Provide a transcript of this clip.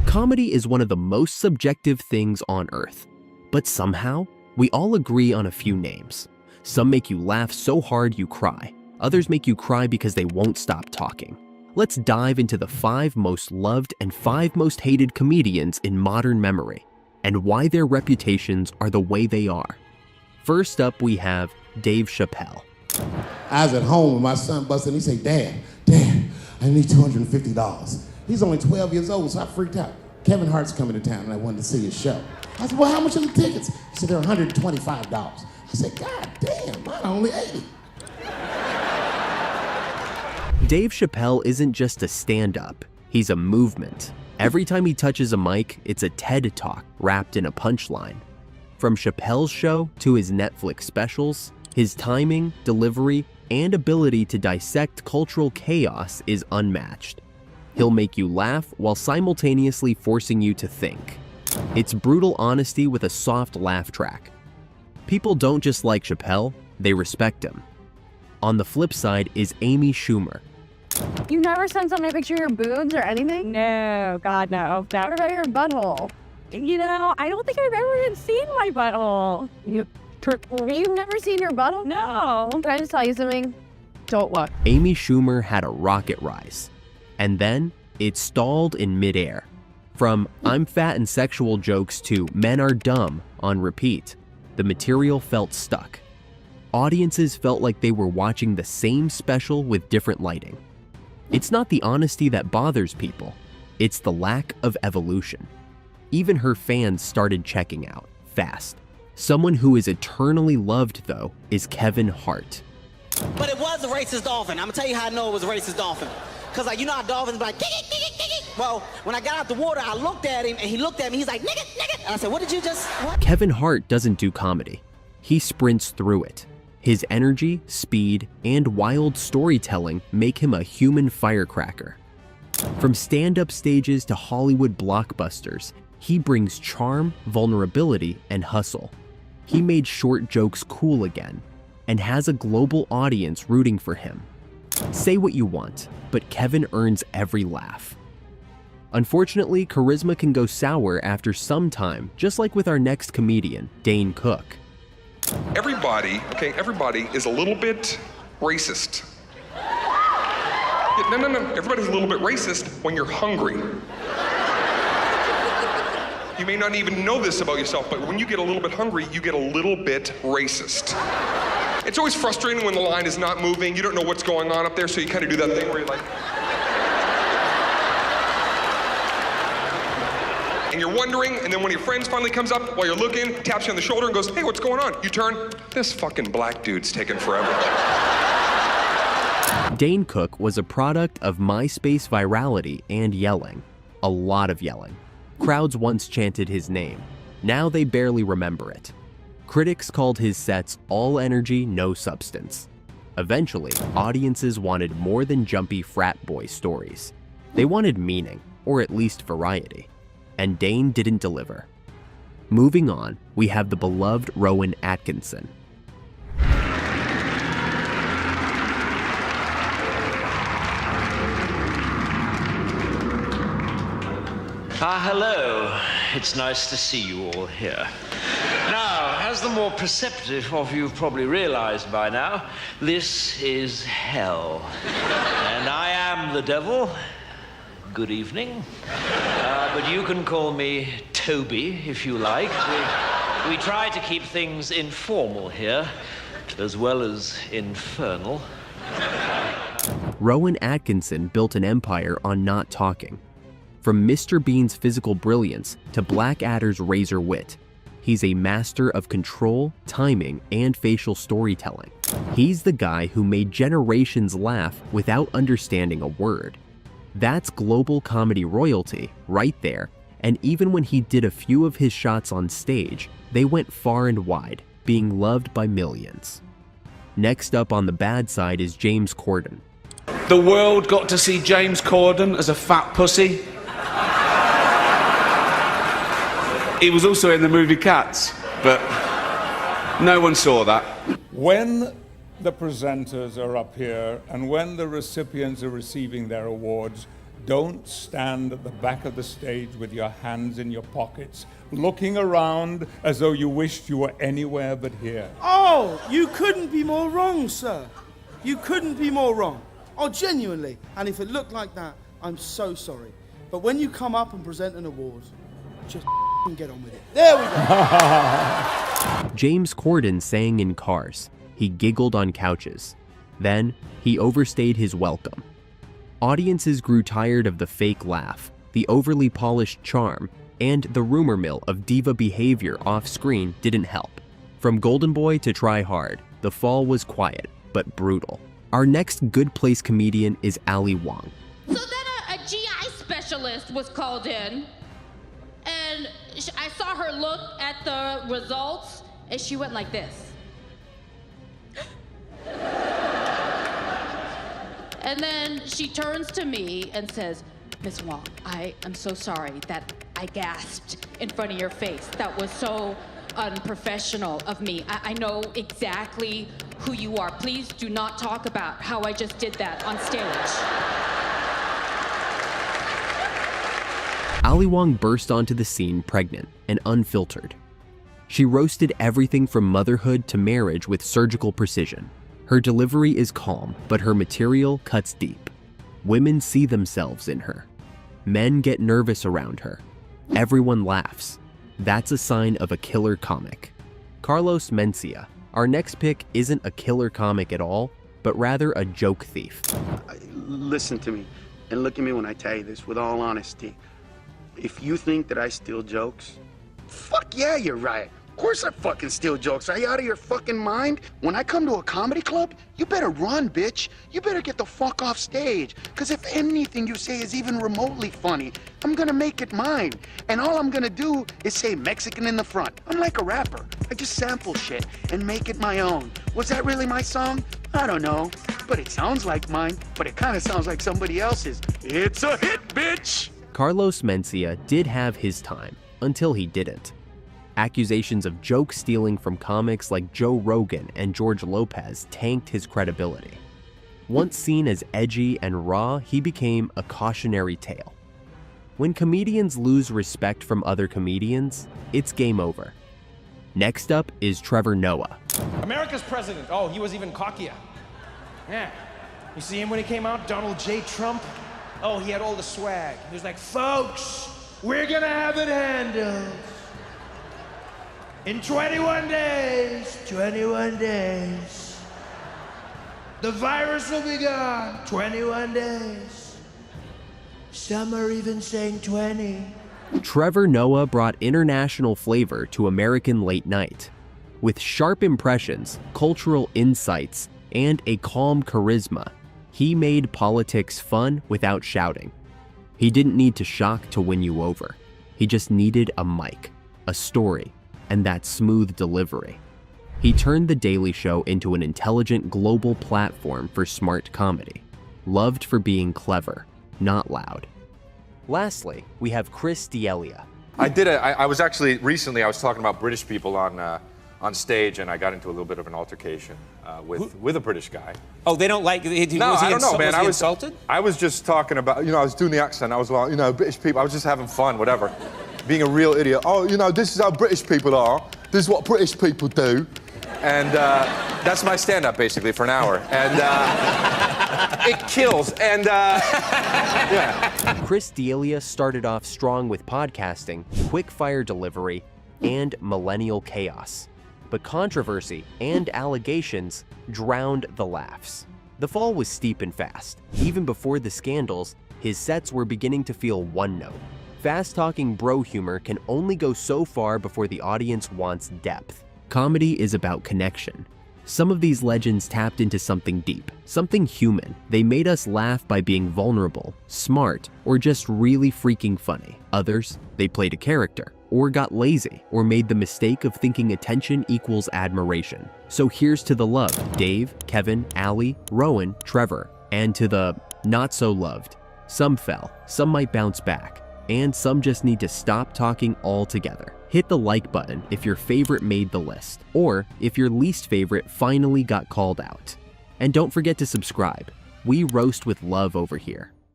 Comedy is one of the most subjective things on earth, but somehow we all agree on a few names. Some make you laugh so hard you cry. Others make you cry because they won't stop talking. Let's dive into the 5 most loved and 5 most hated comedians in modern memory, and why their reputations are the way they are. First up, we have Dave Chappelle. I was at home when my son busted and he said, Dad, I need $250. He's only 12 years old, so I freaked out. Kevin Hart's coming to town and I wanted to see his show. I said, well, how much are the tickets? He said, they're $125. I said, God damn, mine are only $80. Dave Chappelle isn't just a stand-up, he's a movement. Every time he touches a mic, it's a TED Talk wrapped in a punchline. From Chappelle's Show to his Netflix specials, his timing, delivery, and ability to dissect cultural chaos is unmatched. He'll make you laugh while simultaneously forcing you to think. It's brutal honesty with a soft laugh track. People don't just like Chappelle, they respect him. On the flip side is Amy Schumer. You never sent somebody a picture of your boobs or anything? No, God, no. What about your butthole? You know, I don't think I've ever even seen my butthole. You've never seen your butthole? No. Can I just tell you something? Don't look. Amy Schumer had a rocket rise, and then it stalled in midair. From I'm fat and sexual jokes to men are dumb on repeat, the material felt stuck. Audiences felt like they were watching the same special with different lighting. It's not the honesty that bothers people, it's the lack of evolution. Even her fans started checking out, fast. Someone who is eternally loved, though, is Kevin Hart. But it was a racist dolphin. I'm gonna tell you how I know it was a racist dolphin. Cause like, you know how dolphins be like, well, when I got out the water, I looked at him and he looked at me, he's like, nigga. And I said, what did you just, what? Kevin Hart doesn't do comedy. He sprints through it. His energy, speed, and wild storytelling make him a human firecracker. From stand-up stages to Hollywood blockbusters, he brings charm, vulnerability, and hustle. He made short jokes cool again, and has a global audience rooting for him. Say what you want, but Kevin earns every laugh. Unfortunately, charisma can go sour after some time, just like with our next comedian, Dane Cook. Everybody is a little bit racist. Yeah, no. Everybody's a little bit racist when you're hungry. You may not even know this about yourself, but when you get a little bit hungry, you get a little bit racist. It's always frustrating when the line is not moving. You don't know what's going on up there, so you kind of do that thing where you're like... and you're wondering, and then one of your friends finally comes up while you're looking, taps you on the shoulder and goes, hey, what's going on? You turn, this fucking black dude's taking forever. Dane Cook was a product of MySpace virality and yelling. A lot of yelling. Crowds once chanted his name. Now they barely remember it. Critics called his sets all energy, no substance. Eventually, audiences wanted more than jumpy frat boy stories. They wanted meaning, or at least variety. And Dane didn't deliver. Moving on, we have the beloved Rowan Atkinson. Hello. It's nice to see you all here. Now, as the more perceptive of you probably realized by now, this is hell. And I am the devil. Good evening. But you can call me Toby, if you like. We try to keep things informal here, as well as infernal. Rowan Atkinson built an empire on not talking. From Mr. Bean's physical brilliance to Blackadder's razor wit, he's a master of control, timing, and facial storytelling. He's the guy who made generations laugh without understanding a word. That's global comedy royalty right there, and even when he did a few of his shots on stage, they went far and wide, being loved by millions. Next up on the bad side is James Corden. The world got to see James Corden as a fat pussy. He was also in the movie Cats, but no one saw that. When the presenters are up here and when the recipients are receiving their awards, Don't stand at the back of the stage with your hands in your pockets, looking around as though you wished you were anywhere but here. Oh, you couldn't be more wrong, sir. You couldn't be more wrong. Oh, genuinely. And if it looked like that, I'm so sorry. But when you come up and present an award, just get on with it. There we go. James Corden sang in cars. He giggled on couches. Then, he overstayed his welcome. Audiences grew tired of the fake laugh, the overly polished charm, and the rumor mill of diva behavior off-screen didn't help. From Golden Boy to Try Hard, the fall was quiet, but brutal. Our next Good Place comedian is Ali Wong. So then a GI specialist was called in, and I saw her look at the results, and she went like this. And then she turns to me and says, Miss Wong, I am so sorry that I gasped in front of your face. That was so unprofessional of me. I know exactly who you are. Please do not talk about how I just did that on stage. Ali Wong burst onto the scene pregnant and unfiltered. She roasted everything from motherhood to marriage with surgical precision. Her delivery is calm, but her material cuts deep. Women see themselves in her. Men get nervous around her. Everyone laughs. That's a sign of a killer comic. Carlos Mencia. Our next pick isn't a killer comic at all, but rather a joke thief. Listen to me, and look at me when I tell you this with all honesty. If you think that I steal jokes, fuck yeah, you're right. Of course I fucking steal jokes. Are you out of your fucking mind? When I come to a comedy club, you better run, bitch. You better get the fuck off stage. Because if anything you say is even remotely funny, I'm gonna make it mine. And all I'm gonna do is say Mexican in the front. I'm like a rapper. I just sample shit and make it my own. Was that really my song? I don't know. But it sounds like mine. But it kind of sounds like somebody else's. It's a hit, bitch! Carlos Mencia did have his time, until he didn't. Accusations of joke stealing from comics like Joe Rogan and George Lopez tanked his credibility. Once seen as edgy and raw, he became a cautionary tale. When comedians lose respect from other comedians, it's game over. Next up is Trevor Noah. America's president. Oh, he was even cockier. Yeah. You see him when he came out? Donald J. Trump? Oh, he had all the swag. He was like, folks, we're gonna have it handled. In 21 days, the virus will be gone. 21 days. Some are even saying 20. Trevor Noah brought international flavor to American late night. With sharp impressions, cultural insights, and a calm charisma, he made politics fun without shouting. He didn't need to shock to win you over. He just needed a mic, a story, and that smooth delivery. He turned The Daily Show into an intelligent global platform for smart comedy, loved for being clever, not loud. Lastly, we have Chris D'Elia. I was actually, recently I was talking about British people on stage, and I got into a little bit of an altercation with a British guy. Oh, they don't like, No, I don't know, man. Was he insulted? I was just talking about, I was doing the accent. I was like, British people, I was just having fun, whatever. Being a real idiot. Oh, this is how British people are. This is what British people do. And that's my stand-up, basically, for an hour. And it kills. And, yeah. Chris D'Elia started off strong with podcasting, quick-fire delivery, and millennial chaos. But controversy and allegations drowned the laughs. The fall was steep and fast. Even before the scandals, his sets were beginning to feel one-note. Fast-talking bro humor can only go so far before the audience wants depth. Comedy is about connection. Some of these legends tapped into something deep, something human. They made us laugh by being vulnerable, smart, or just really freaking funny. Others, they played a character, or got lazy, or made the mistake of thinking attention equals admiration. So here's to the love, Dave, Kevin, Ali, Rowan, Trevor, and to the not-so-loved. Some fell, some might bounce back, and some just need to stop talking altogether. Hit the like button if your favorite made the list, or if your least favorite finally got called out. And don't forget to subscribe. We roast with love over here.